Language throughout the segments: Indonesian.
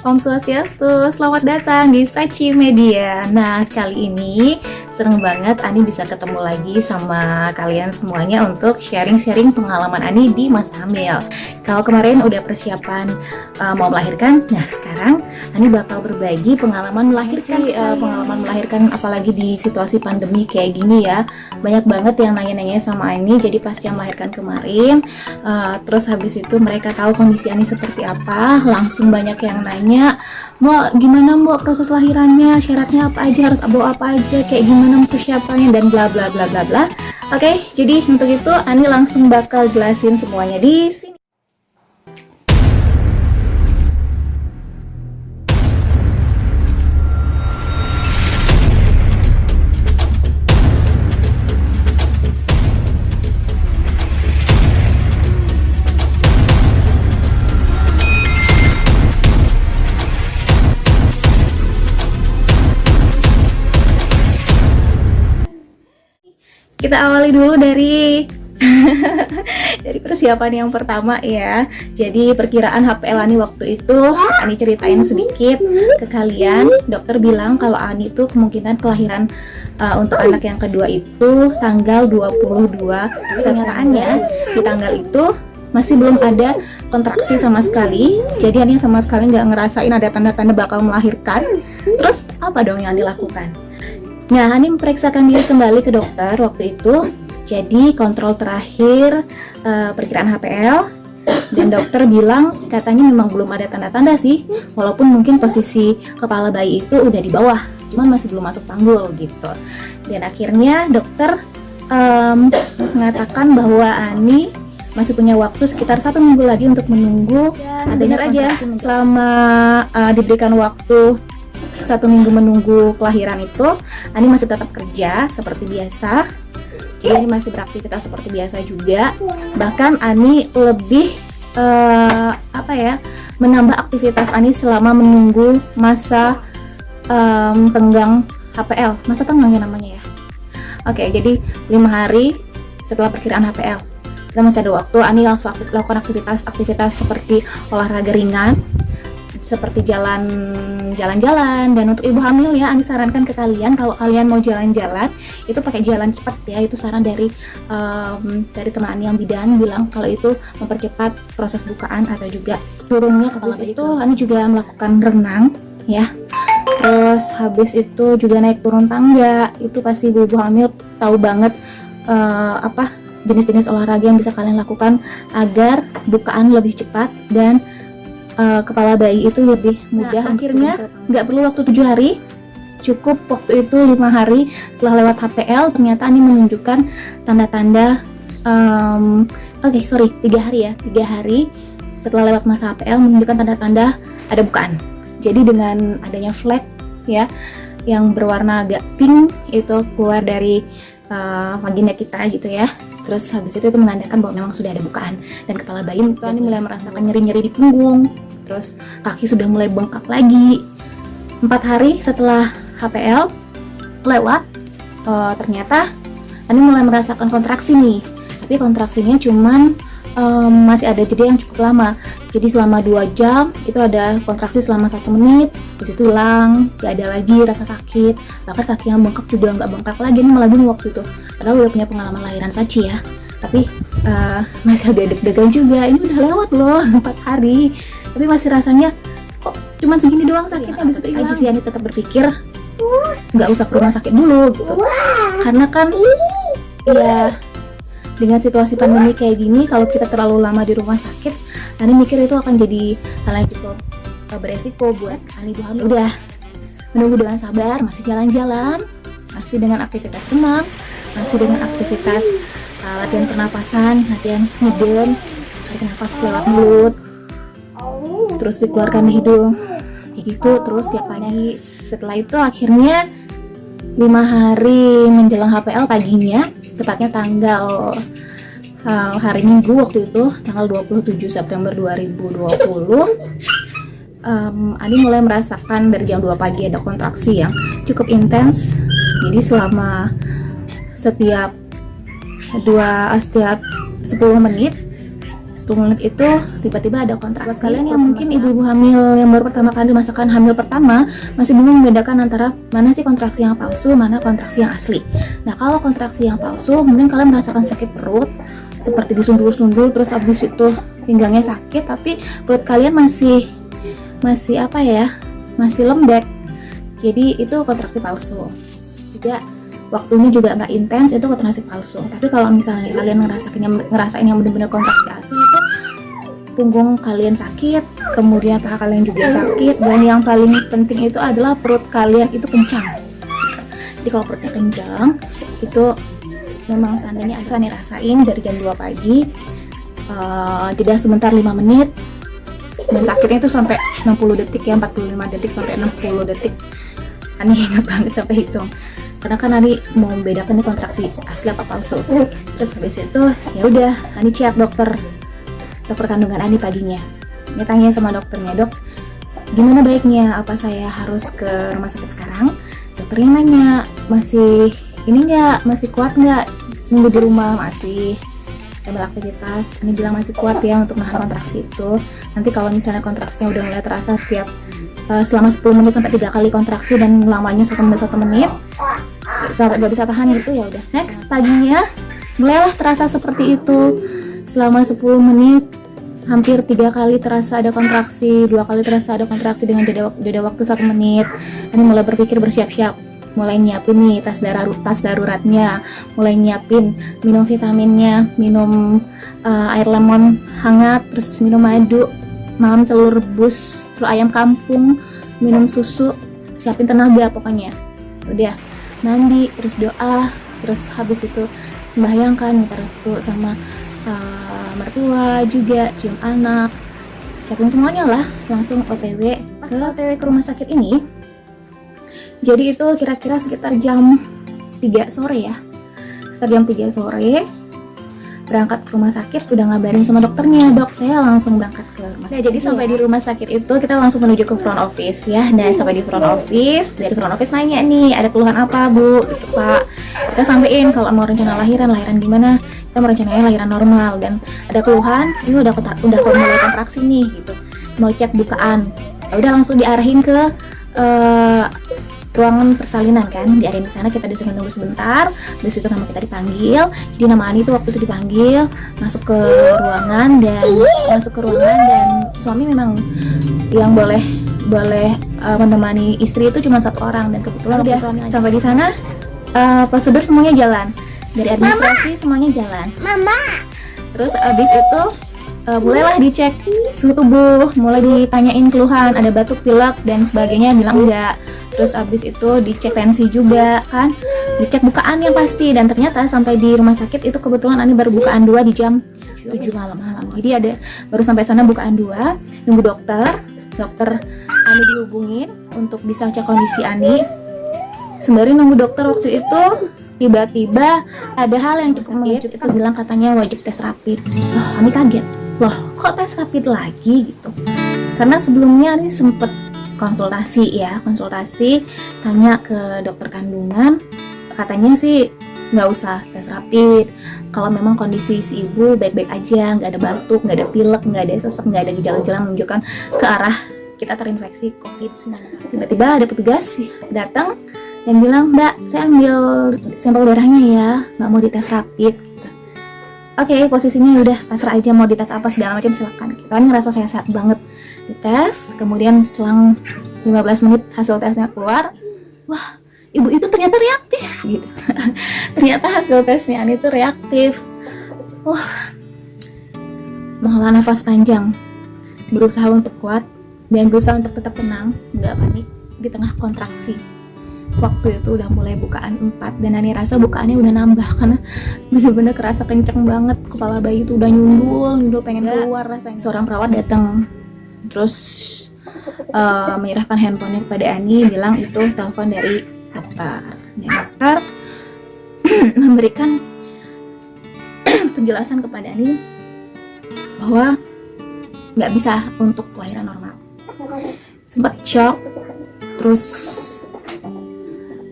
Om Swastiastu, selamat datang di Sachi Media. Nah, kali ini seneng banget Ani bisa ketemu lagi sama kalian semuanya untuk sharing-sharing pengalaman Ani di masa hamil. Kalau kemarin udah persiapan mau melahirkan, nah sekarang Ani bakal berbagi pengalaman melahirkan. Pengalaman melahirkan apalagi di situasi pandemi kayak gini ya. Banyak banget yang nanya-nanya sama Ani, jadi pas yang melahirkan kemarin, terus habis itu mereka tahu kondisi Ani seperti apa, langsung banyak yang nanya, Mbak gimana Mbak proses lahirannya, syaratnya apa aja, harus bawa apa aja, kayak gimana persiapannya, dan bla bla bla bla bla. Oke, jadi untuk itu Ani langsung bakal jelasin semuanya di sini. Kita awali dulu dari dari persiapan yang pertama ya. Jadi perkiraan HPL Ani waktu itu Ani ceritain sedikit ke kalian. Dokter bilang kalau Ani itu kemungkinan kelahiran untuk anak yang kedua itu tanggal 22. Kenyataannya di tanggal itu masih belum ada kontraksi sama sekali. Jadi Ani sama sekali nggak ngerasain ada tanda-tanda bakal melahirkan. Terus apa dong yang Ani lakukan? Nah, Ani memeriksakan diri kembali ke dokter waktu itu. Jadi kontrol terakhir perkiraan HPL, dan dokter bilang katanya memang belum ada tanda-tanda sih, walaupun mungkin posisi kepala bayi itu udah di bawah, cuman masih belum masuk panggul gitu. Dan akhirnya dokter mengatakan bahwa Ani masih punya waktu sekitar 1 minggu lagi untuk menunggu adanya aja. Selama diberikan waktu 1 minggu menunggu kelahiran itu, Ani masih tetap kerja seperti biasa. Jadi Ani masih beraktivitas seperti biasa juga. Bahkan Ani lebih menambah aktivitas Ani selama menunggu masa tenggang HPL. Masa tenggangnya namanya ya. Oke, jadi 5 hari setelah perkiraan HPL. Kita masih ada waktu. Ani langsung lakukan aktivitas seperti olahraga ringan, seperti jalan-jalan. Dan untuk ibu hamil ya, Ani sarankan ke kalian kalau kalian mau jalan-jalan itu pakai jalan cepat ya. Itu saran dari teman Ani yang bidan, bilang kalau itu mempercepat proses bukaan atau juga turunnya kepala bayi. Itu Ani juga melakukan renang ya. Terus habis itu juga naik turun tangga. Itu pasti ibu hamil tahu banget jenis-jenis olahraga yang bisa kalian lakukan agar bukaan lebih cepat dan kepala bayi itu lebih mudah. Nah, akhirnya nggak perlu waktu 7 hari, cukup waktu itu 5 hari setelah lewat HPL. Ternyata Ani menunjukkan tanda-tanda 3 hari ya, 3 hari setelah lewat masa HPL menunjukkan tanda-tanda ada bukaan. Jadi dengan adanya flek ya yang berwarna agak pink itu keluar dari vagina kita gitu ya. Terus habis itu menandakan bahwa memang sudah ada bukaan, dan kepala bayi itu Ani mulai merasakan nyeri-nyeri di punggung. Terus kaki sudah mulai bengkak lagi. 4 hari setelah HPL lewat, ternyata Ani mulai merasakan kontraksi nih. Tapi kontraksinya cuman masih ada jeda yang cukup lama. Jadi selama 2 jam itu ada kontraksi selama 1 menit, di situ hilang, gak ada lagi rasa sakit. Bahkan kaki yang bengkak juga nggak bengkak lagi. Ini malah bingung waktu itu, padahal udah punya pengalaman lahiran Sachi ya, tapi masih agak deg-degan juga. Ini udah lewat loh 4 hari, tapi masih rasanya kok cuman segini doang sakitnya, bisa aja sih. Ani tetap berpikir nggak usah ke rumah sakit dulu gitu, karena kan ya dengan situasi pandemi kayak gini, kalau kita terlalu lama di rumah sakit, Ani mikir itu akan jadi hal yang cukup beresiko buat Ani ibu hamil. Udah menunggu dengan sabar, masih jalan-jalan, masih dengan aktivitas renang, masih dengan aktivitas latihan pernapasan, latihan hidung, tarik nafas lewat mulut, terus dikeluarkan di hidung, kayak gitu terus tiap pagi. Setelah itu akhirnya 5 hari menjelang HPL paginya, tepatnya tanggal hari Minggu waktu itu, tanggal 27 September 2020, Ani mulai merasakan dari jam 2 pagi ada kontraksi yang cukup intens. Jadi selama setiap 10 menit 10 menit itu tiba-tiba ada kontraksi. Buat kalian yang mungkin ibu-ibu hamil yang baru pertama kali merasakan hamil pertama masih bingung membedakan antara mana sih kontraksi yang palsu, mana kontraksi yang asli. Nah, kalau kontraksi yang palsu mungkin kalian merasakan sakit perut seperti disundul-sundul, terus habis itu pinggangnya sakit, tapi perut kalian masih apa ya, masih lembek. Jadi itu kontraksi palsu. Juga waktunya juga nggak intens, itu kontraksi palsu. Tapi kalau misalnya kalian ngerasain yang benar-benar kontraksi asli, itu punggung kalian sakit, kemudian paha kalian juga sakit, dan yang paling penting itu adalah perut kalian itu kencang. Jadi kalau perutnya kencang, itu memang tandanya akan dirasain dari jam 2 pagi, jeda sebentar 5 menit, dan sakitnya itu sampai 60 detik ya, 45 detik sampai 60 detik. Ani ingat banget sampai hitung. Karena kan Ani mau membedakan nih kontraksi asli apa palsu. Terus habis itu ya udah Ani chat dokter kandungan Ani paginya. Dia tanya sama dokternya, "Dok, gimana baiknya? Apa saya harus ke rumah sakit sekarang?" Dokternya nanya, "Masih ini nggak? Masih kuat nggak nunggu di rumah? Masih sambil aktivitas?" Ini bilang masih kuat ya untuk menahan kontraksi itu. Nanti kalau misalnya kontraksinya udah mulai terasa selama 10 menit sampai 3 kali kontraksi dan lamanya 1 menit sampai gak bisa tahan gitu, ya udah next paginya mulailah terasa seperti itu selama 10 menit, hampir 3 kali terasa ada kontraksi, 2 kali terasa ada kontraksi dengan jeda waktu 1 menit. Ini mulai berpikir, bersiap-siap, mulai nyiapin nih tas daruratnya, mulai nyiapin minum vitaminnya, minum air lemon hangat, terus minum madu, malam telur rebus, telur ayam kampung, minum susu, siapin tenaga pokoknya. Udah mandi, terus doa, terus habis itu sembahyang kan, minta restu sama mertua juga, cium anak, siapin semuanya lah, langsung OTW ke rumah sakit ini. Jadi itu kira-kira sekitar jam 3 sore ya, sekitar jam 3 sore berangkat ke rumah sakit, udah ngabarin sama dokternya, "Dok, saya langsung berangkat ke rumah sakit." Nah, jadi sampai di rumah sakit itu kita langsung menuju ke front office ya. Nah, sampai di front office, dari front office nanya nih, "Ada keluhan apa, Bu?" Gitu, "Pak." Kita sampein kalau mau rencana lahiran gimana? Kita mau rencananya lahiran normal, dan ada keluhan, ini udah mulai kontraksi nih gitu. Mau cek bukaan. Ya udah langsung diarahin ke ruangan persalinan kan, diarahin di sana, kita disuruh nunggu sebentar. Di situ nama kita dipanggil. Jadi nama Ani tuh waktu itu dipanggil masuk ke ruangan, dan suami memang yang boleh menemani istri itu cuma 1 orang, dan kebetulan dia sampai di sana prosedur semuanya jalan, dari administrasi semuanya jalan. Terus abis itu mulailah dicek suhu tubuh, mulai ditanyain keluhan, ada batuk, pilek dan sebagainya, bilang enggak. Terus abis itu dicek tensi juga kan, dicek bukaan yang pasti, dan ternyata sampai di rumah sakit itu kebetulan Ani baru bukaan 2 di jam 7 malam. Jadi baru sampai sana bukaan 2, nunggu dokter Ani dihubungin untuk bisa cek kondisi Ani. Sembari nunggu dokter waktu itu, tiba-tiba ada hal yang cukup mengejut, itu bilang katanya wajib tes rapid. Ani kaget, loh kok tes rapid lagi gitu, karena sebelumnya Ani sempet konsultasi, tanya ke dokter kandungan, katanya sih nggak usah tes rapid kalau memang kondisi si ibu baik-baik aja, nggak ada batuk, nggak ada pilek, nggak ada sesek, nggak ada gejala-gejala menunjukkan ke arah kita terinfeksi COVID-19. Tiba-tiba ada petugas datang dan bilang, "Mbak, saya ambil sampel darahnya ya, nggak mau dites rapid." Gitu. Oke, posisinya udah pasrah aja, mau dites apa segala macam silakan. Kan ngerasa sehat banget, dites, kemudian selang 15 menit hasil tesnya keluar, wah, ibu itu ternyata reaktif gitu. Ternyata hasil tesnya Ani itu reaktif. Wah, menghela nafas panjang, berusaha untuk kuat dan berusaha untuk tetap tenang, nggak panik di tengah kontraksi. Waktu itu udah mulai bukaan 4, dan Ani rasa bukaannya udah nambah karena bener-bener kerasa kenceng banget, kepala bayi itu udah nyundul pengen keluar rasanya. Seorang perawat datang, terus menyerahkan handphonenya kepada Ani, bilang itu telepon dari dokter. Dokter memberikan penjelasan kepada Ani bahwa nggak bisa untuk kelahiran normal. Sempat shock, terus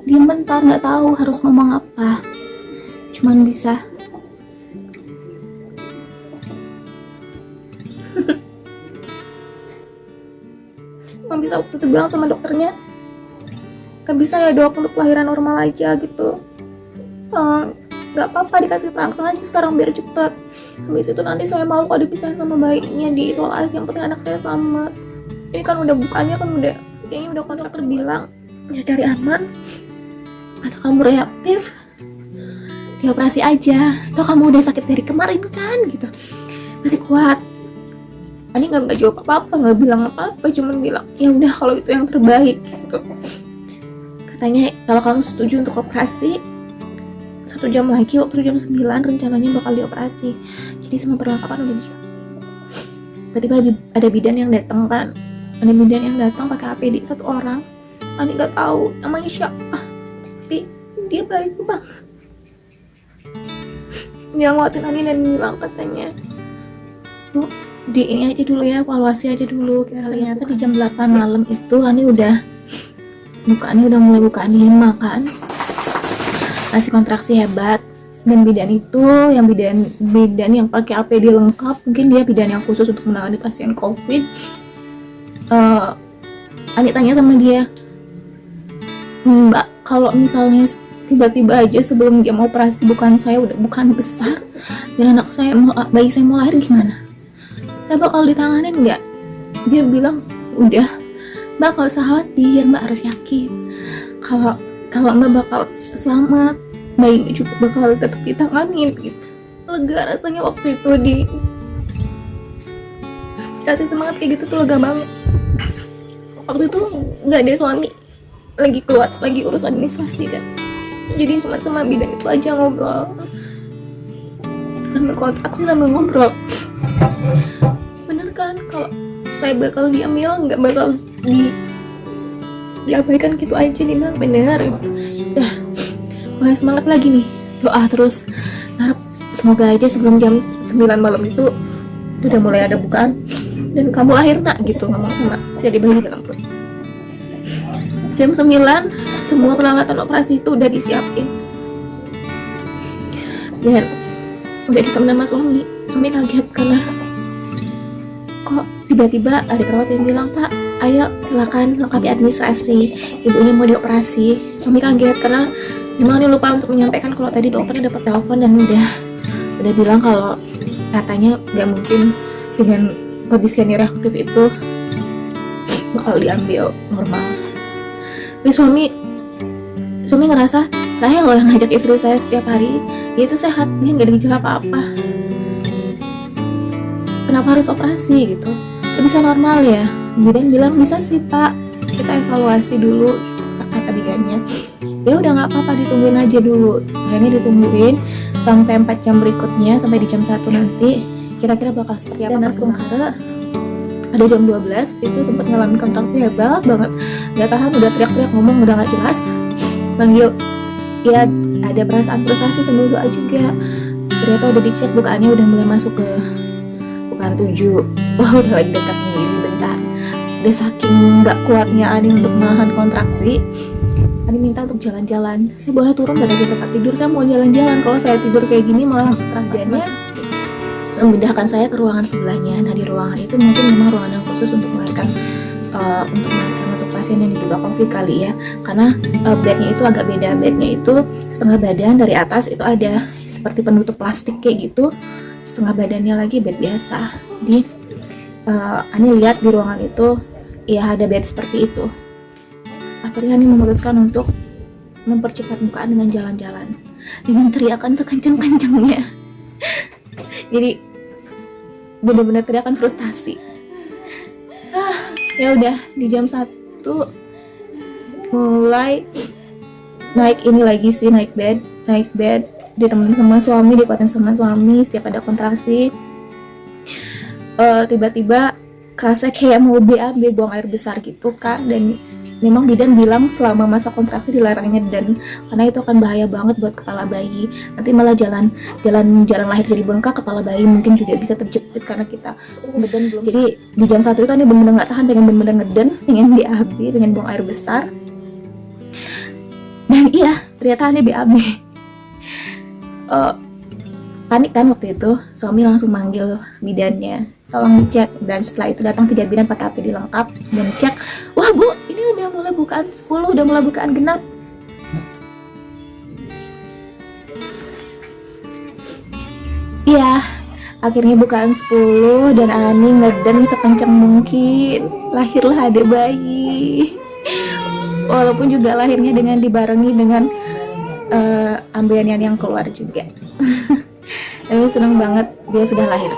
diam bentar, nggak tahu harus ngomong apa, cuman bisa Cuma bisa waktu itu bilang sama dokternya, kan bisa ya dok untuk kelahiran normal aja gitu. Gak apa-apa dikasih perangsang aja sekarang biar cepet. Habis itu nanti saya mau kok dipisahin sama bayinya, diisolasi, yang penting anak saya selamat. Ini kan udah bukannya kan udah kayaknya udah kontrak terbilang ya cari aman, anak kamu reaktif, dioperasi aja. Toh kamu udah sakit dari kemarin kan gitu, masih kuat. Ani nggak jawab apa-apa, nggak bilang apa-apa, cuman bilang ya udah kalau itu yang terbaik gitu. Katanya kalau kamu setuju untuk operasi 1 jam lagi waktu jam 9 rencananya bakal dioperasi. Jadi semua perlengkapan udah disiapin. Tiba-tiba ada bidan yang datang kan, ada bidan yang datang pakai APD 1 orang. Ani nggak tahu namanya siapa, tapi dia baik banget. Dia nguatin Ani dan bilang katanya, Bu, di ini aja dulu ya, evaluasi aja dulu. Ternyata di jam 8 malam itu Ani udah mulai bukaan 5 kan, masih kontraksi hebat. Dan bidan itu yang bidan yang pakai APD lengkap, mungkin dia bidan yang khusus untuk menangani pasien COVID. Ani tanya sama dia, Mbak, kalau misalnya tiba-tiba aja sebelum jam operasi bukan besar dan bayi saya mau lahir gimana? Saya bakal ditanganin nggak? Dia bilang, udah Mbak gak usah khawatir, Mbak harus yakin kalau Mbak bakal selamat, bayinya juga bakal tetap ditanganin gitu. Lega rasanya waktu itu dikasih semangat kayak gitu tuh, lega banget. Waktu itu nggak ada suami, lagi keluar, lagi urus administrasi kan, jadi cuma sama bidan itu aja ngobrol, sambil kontraksi sambil ngobrol. Bener kan kalau saya bakal diambil, nggak bakal diabaikan gitu aja. Nih bang, bener. Udah mulai semangat lagi nih, doa terus, harap semoga aja sebelum jam 9 malam itu udah mulai ada bukaan dan kamu lahir nak gitu, ngomong sama si adik bayi dalam perut. Jam 9 semua peralatan operasi itu udah disiapin dan udah ditemenin sama suami kaget karena kok tiba-tiba ada perawat yang bilang, Pak, ayo silakan lengkapi administrasi, ibunya mau dioperasi. Suami kaget karena memang dia lupa untuk menyampaikan kalau tadi dokternya dapat telepon dan udah bilang kalau katanya nggak mungkin dengan kondisi yang reaktif itu bakal diambil normal. Tapi suami ngerasa saya loh yang ngajak istri saya setiap hari, dia itu sehat, dia nggak ada gejala apa-apa, kenapa harus operasi gitu, bisa normal ya? Bidan bilang bisa sih Pak, kita evaluasi dulu, kata bidannya. Ya udah nggak apa-apa, ditungguin aja dulu. Akhirnya ditungguin sampai 4 jam berikutnya, sampai di jam 1 nanti kira-kira bakal seperti apa. Dan langsung karena ada jam 12 itu sempat ngalamin kontraksi hebat banget, nggak tahan, udah teriak-teriak, ngomong udah nggak jelas, manggil ya, ada perasaan frustasi sambil doa juga. Ternyata udah dicek bukaannya udah mulai masuk ke bukaan 7. Wah udah lagi dekat nih, ini bentar. Udah saking nggak kuatnya Ani untuk menahan kontraksi, Ani minta untuk jalan-jalan. Saya boleh turun dari tempat tidur, saya mau jalan-jalan. Kalau saya tidur kayak gini malah rasanya memindahkan saya ke ruangan sebelahnya. Nah di ruangan itu mungkin memang ruangan yang khusus untuk melahirkan untuk pasien yang diduga COVID kali ya, karena bednya itu agak beda. Bednya itu setengah badan, dari atas itu ada seperti penutup plastik kayak gitu, setengah badannya lagi bed biasa. Jadi Ani lihat di ruangan itu ya ada bed seperti itu. Akhirnya Ani memutuskan untuk mempercepat bukaan dengan jalan-jalan, dengan teriakan sekencang-kencangnya. Jadi benar-benar teriakan frustasi. Ya udah di jam 1 mulai naik bed ditemenin sama suami, dikuatin sama suami setiap ada kontraksi. Tiba-tiba kerasa kayak mau BAB, buang air besar gitu Kak, dan memang bidan bilang selama masa kontraksi dilarang nyedan karena itu akan bahaya banget buat kepala bayi. Nanti malah jalan lahir jadi bengkak, kepala bayi mungkin juga bisa terjepit karena kita ngeden belum. Jadi di jam 1 itu Ani bener-bener nggak tahan, pengen bener-bener ngeden, pengen BAB, pengen buang air besar. Dan iya, ternyata Ani BAB. Panik kan waktu itu, suami langsung manggil bidannya. tolong dicek. Dan setelah itu datang 3 bidan pakai APD lengkap dan cek, wah Bu, ini udah mulai bukaan 10, udah mulai bukaan genap. Iya, akhirnya bukaan 10 dan Ani ngeden sekencang mungkin. Lahirlah adik bayi. Walaupun juga lahirnya dengan dibarengi dengan ambeien yang keluar juga. Tapi seneng banget dia sudah lahir.